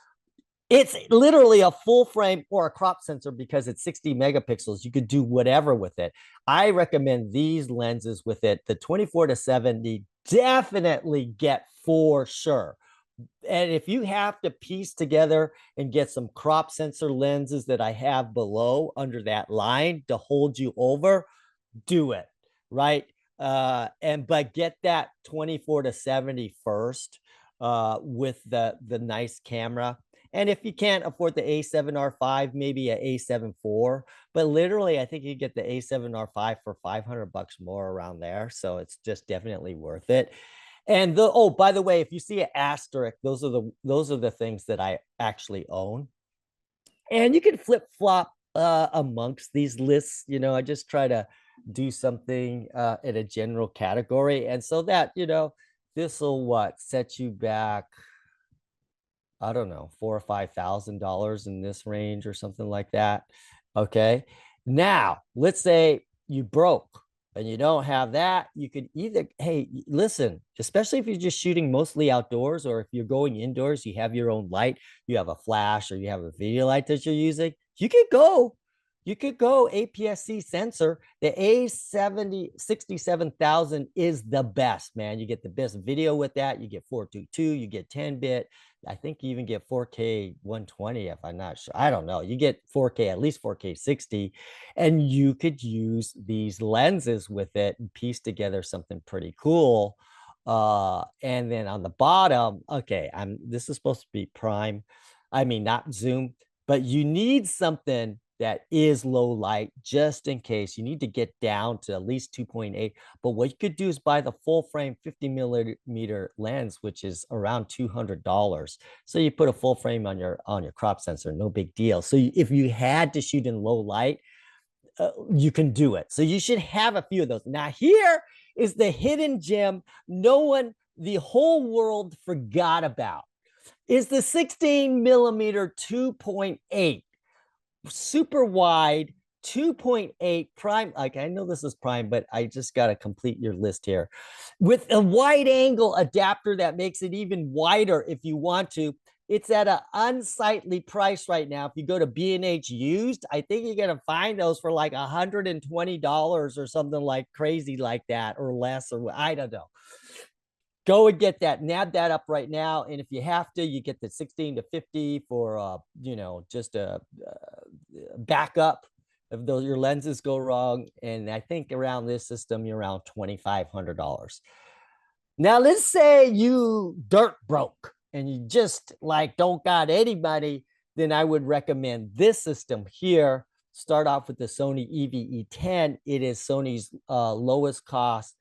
it's literally a full frame or a crop sensor because it's 60 megapixels. You could do whatever with it. I recommend these lenses with it. The 24 to 70 definitely get for sure. And if you have to piece together and get some crop sensor lenses that I have below under that line to hold you over, do it, right? But get that 24 to 70 first with the nice camera. And if you can't afford the A7R5, maybe a A7 IV. But literally, I think you get the A7R5 for 500 bucks more around there. So it's just definitely worth it. And by the way, if you see an asterisk, those are the things that I actually own. And you can flip flop amongst these lists. I just try to do something in a general category, and so that this will set you back, I don't know, $4,000 or $5,000 in this range or something like that. Okay. Now, let's say you broke and you don't have that. You could either, hey, listen, especially if you're just shooting mostly outdoors, or if you're going indoors, you have your own light, you have a flash, or you have a video light that you're using, you could go you could go APS-C sensor. The A67,000 is the best, man. You get the best video with that. You get 422, you get 10-bit. I think you even get 4K 120 if I'm not sure. I don't know. You get 4K, at least 4K 60, and you could use these lenses with it and piece together something pretty cool. And then on the bottom, okay, this is supposed to be prime. I mean, not zoom, but you need something that is low light just in case. You need to get down to at least 2.8. But what you could do is buy the full frame 50 millimeter lens, which is around $200. So you put a full frame on your crop sensor, no big deal. So if you had to shoot in low light, you can do it. So you should have a few of those. Now here is the hidden gem the whole world forgot about, is the 16 millimeter 2.8 super wide 2.8 prime. Like, I know this is prime, but I just got to complete your list here with a wide angle adapter that makes it even wider if you want to. It's at an unsightly price right now. If you go to B&H used, I think you're going to find those for like $120 or something like crazy like that, or less, or I don't know. Go and get that, nab that up right now. And if you have to, you get the 16 to 50 for, just a backup if your lenses go wrong. And I think around this system, you're around $2,500. Now, let's say you dirt broke and you just like don't got any money, then I would recommend this system here. Start off with the Sony EVE10. It is Sony's lowest cost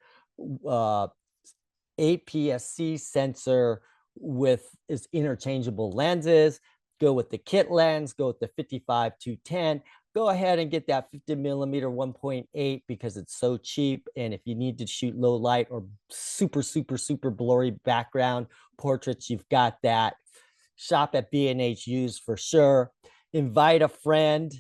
APS-C sensor with its interchangeable lenses. Go with the kit lens, go with the 55-210. Go ahead and get that 50 millimeter 1.8 because it's so cheap. And if you need to shoot low light or super, super, super blurry background portraits, you've got that. Shop at B&H Used for sure. Invite a friend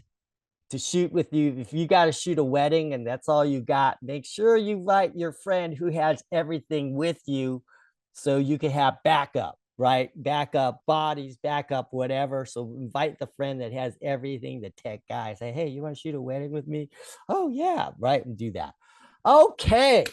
to shoot with you. If you got to shoot a wedding and that's all you got, make sure you invite your friend who has everything with you so you can have backup, right? Backup bodies, backup whatever. So invite the friend that has everything, the tech guy. Say, hey, you want to shoot a wedding with me? Oh, yeah, right, and do that. Okay,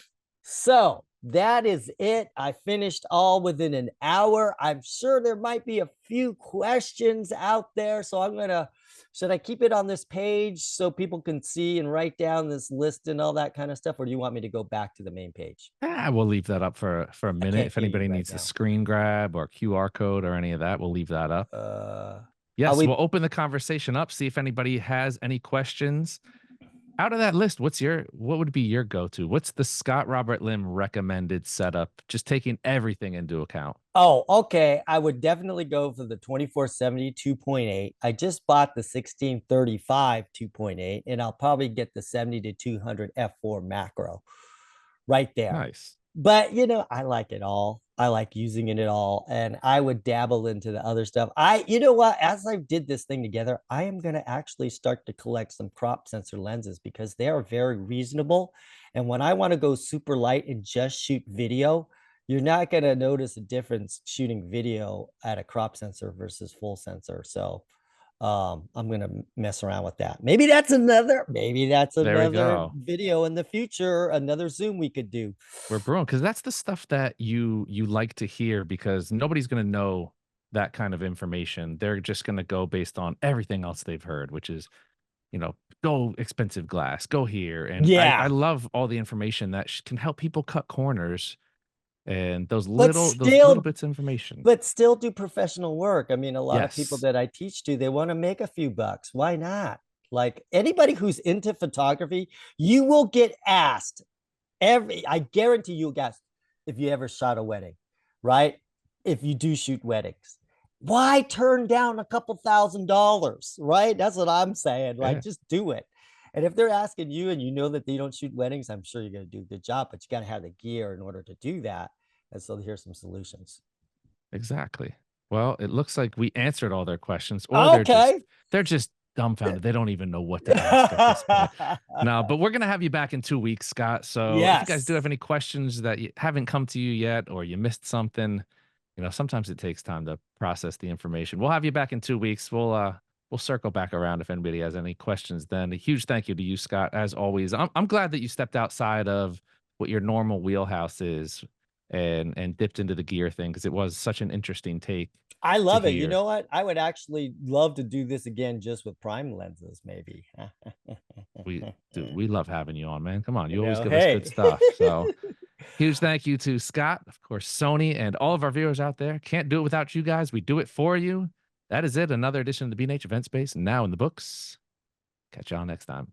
so that is it. I finished all within an hour. I'm sure there might be a few questions out there, so should I keep it on this page so people can see and write down this list and all that kind of stuff? Or do you want me to go back to the main page? We'll leave that up for a I minute. can't If hear you anybody right needs a now. screen grab or QR code or any of that, we'll leave that up. Are Yes, we we'll open the conversation up, see if anybody has any questions. Out of that list, what would be your go-to? What's the Scott Robert Lim recommended setup? Just taking everything into account. Oh, okay. I would definitely go for the 2470 2.8. I just bought the 1635 2.8, and I'll probably get the 70 to 200 f4 macro right there. Nice. But I like it all. I like using it all, and I would dabble into the other stuff. You know what, as I did this thing together, I am going to actually start to collect some crop sensor lenses because they are very reasonable. And when I want to go super light and just shoot video, you're not going to notice a difference shooting video at a crop sensor versus full sensor. So I'm gonna mess around with that. Maybe that's another There we go. video in the future, another Zoom we could do. We're brewing because that's the stuff that you like to hear, because nobody's going to know that kind of information. They're just going to go based on everything else they've heard, which is, go expensive glass, go here. And I Yeah, love all the information that can help people cut corners, and those but little bits of information. still do professional work. I mean, a lot of people Yes. that I teach to, they want to make a few bucks. Why not? Like anybody who's into photography, you will get asked I guarantee you guys, if you ever shot a wedding, right? If you do shoot weddings, why turn down a couple $1,000s, right? That's what I'm saying. Like, Yeah, just do it. And if they're asking you and you know that they don't shoot weddings, I'm sure you're going to do a good job, but you got to have the gear in order to do that. And so here's some solutions. exactly. Well, it looks like we answered all their questions, or Okay. they're just dumbfounded. They don't even know what to ask at this point. No, but we're gonna have you back in 2 weeks, Scott. So if you guys do Yes. have any questions that haven't come to you yet, or you missed something, sometimes it takes time to process the information. We'll have you back in 2 weeks. We'll we'll circle back around if anybody has any questions then. A huge thank you to you, Scott, as always. I'm glad that you stepped outside of what your normal wheelhouse is and dipped into the gear thing because it was such an interesting take I to love it. You hear. know what? I would actually love to do this again just with prime lenses, maybe. We love having you on, man. Come on, You you always know, give us good hey. stuff. So huge thank you to Scott, of course, Sony, and all of our viewers out there. Can't do it without you guys. We do it for you. That is it. Another edition of the B&H Event Space now in the books. Catch y'all next time.